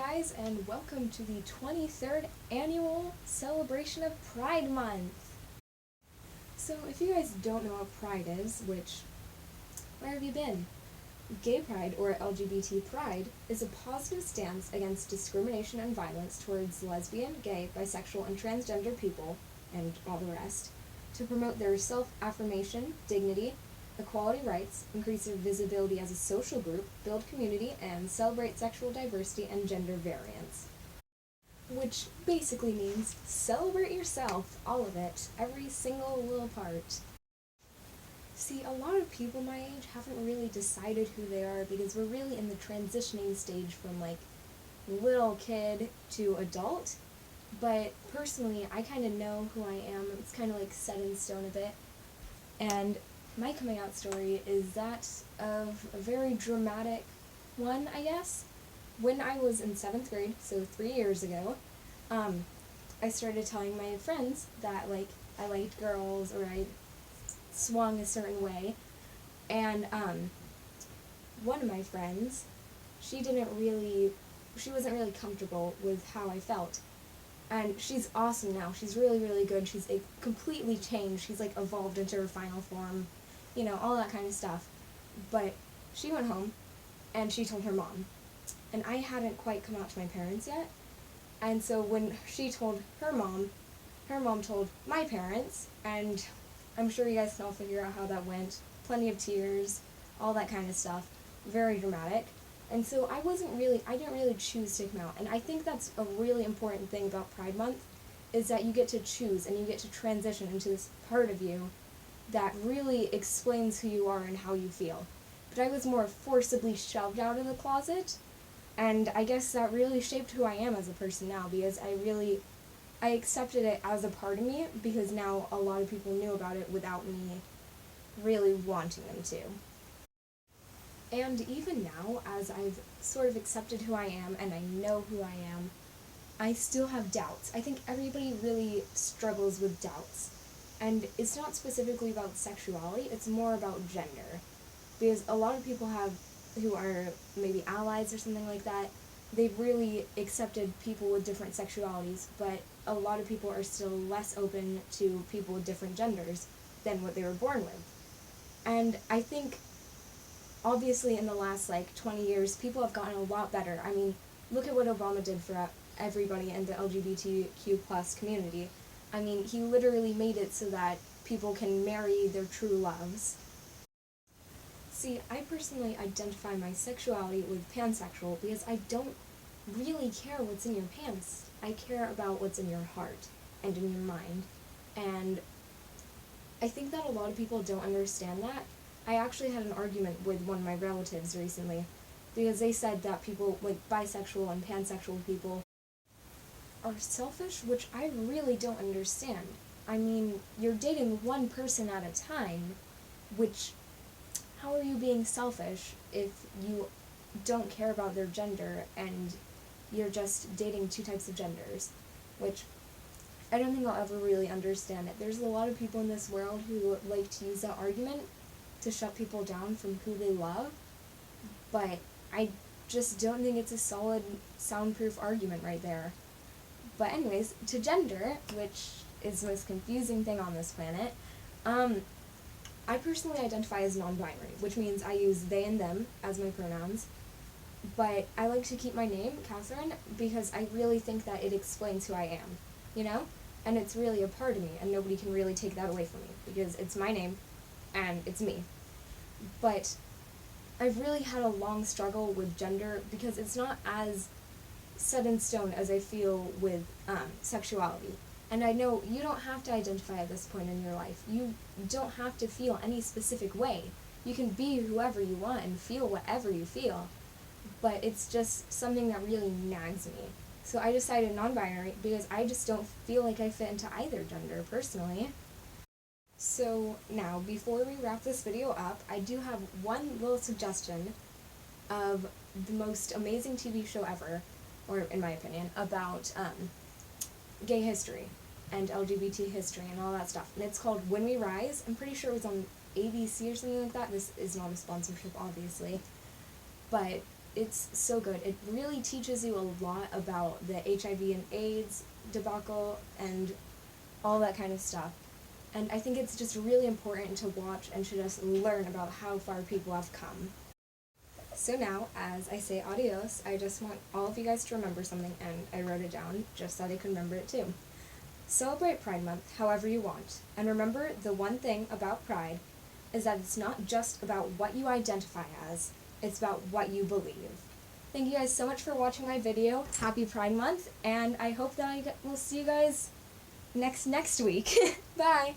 guys, and welcome to the 23rd annual celebration of Pride Month. So if you guys don't know what Pride is, where have you been? Gay Pride, or LGBT Pride, is a positive stance against discrimination and violence towards lesbian, gay, bisexual, and transgender people, and all the rest, to promote their self-affirmation, dignity, equality rights, increase their visibility as a social group, build community, and celebrate sexual diversity and gender variance. Which basically means celebrate yourself, all of it, every single little part. See, a lot of people my age haven't really decided who they are because we're really in the transitioning stage from little kid to adult. But personally, I kind of know who I am. It's kind of set in stone a bit. And my coming out story is that of a very dramatic one, I guess. When I was in 7th grade, so 3 years ago, I started telling my friends that, I liked girls, or I swung a certain way. And, one of my friends, she wasn't really comfortable with how I felt. And she's awesome now. She's really, really good. She's completely changed. She's, evolved into her final form. All that kind of stuff. But she went home, and she told her mom. And I hadn't quite come out to my parents yet. And so when she told her mom told my parents, and I'm sure you guys can all figure out how that went. Plenty of tears, all that kind of stuff. Very dramatic. And so I didn't really choose to come out. And I think that's a really important thing about Pride Month, is that you get to choose and you get to transition into this part of you that really explains who you are and how you feel. But I was more forcibly shoved out of the closet, and I guess that really shaped who I am as a person now, because I accepted it as a part of me, because now a lot of people knew about it without me really wanting them to. And even now, as I've sort of accepted who I am, and I know who I am, I still have doubts. I think everybody really struggles with doubts. And it's not specifically about sexuality, it's more about gender. Because a lot of people who are maybe allies or something like that, they've really accepted people with different sexualities, but a lot of people are still less open to people with different genders than what they were born with. And I think, obviously, in the last 20 years, people have gotten a lot better. I mean, look at what Obama did for everybody in the LGBTQ plus community. I mean, he literally made it so that people can marry their true loves. See, I personally identify my sexuality with pansexual because I don't really care what's in your pants. I care about what's in your heart and in your mind. And I think that a lot of people don't understand that. I actually had an argument with one of my relatives recently because they said that people, bisexual and pansexual people, are selfish, which I really don't understand. I mean, you're dating one person at a time, how are you being selfish if you don't care about their gender and you're just dating two types of genders? Which I don't think I'll ever really understand it. There's a lot of people in this world who like to use that argument to shut people down from who they love, but I just don't think it's a solid, soundproof argument right there. But anyways, to gender, which is the most confusing thing on this planet, I personally identify as non-binary, which means I use they and them as my pronouns, but I like to keep my name, Catherine, because I really think that it explains who I am, And it's really a part of me, and nobody can really take that away from me, because it's my name, and it's me. But I've really had a long struggle with gender, because it's not as set in stone as I feel with sexuality. And I know you don't have to identify at this point in your life. You don't have to feel any specific way. You can be whoever you want and feel whatever you feel. But it's just something that really nags me. So I decided non-binary because I just don't feel like I fit into either gender, personally. So now, before we wrap this video up, I do have one little suggestion of the most amazing TV show ever, or in my opinion, about gay history and LGBT history and all that stuff. And it's called When We Rise. I'm pretty sure it was on ABC or something like that. This is not a sponsorship, obviously. But it's so good. It really teaches you a lot about the HIV and AIDS debacle and all that kind of stuff. And I think it's just really important to watch and to just learn about how far people have come. So now, as I say adios, I just want all of you guys to remember something, and I wrote it down just so that I can remember it too. Celebrate Pride Month however you want, and remember the one thing about Pride is that it's not just about what you identify as, it's about what you believe. Thank you guys so much for watching my video. Happy Pride Month, and I hope that I will see you guys next week. Bye!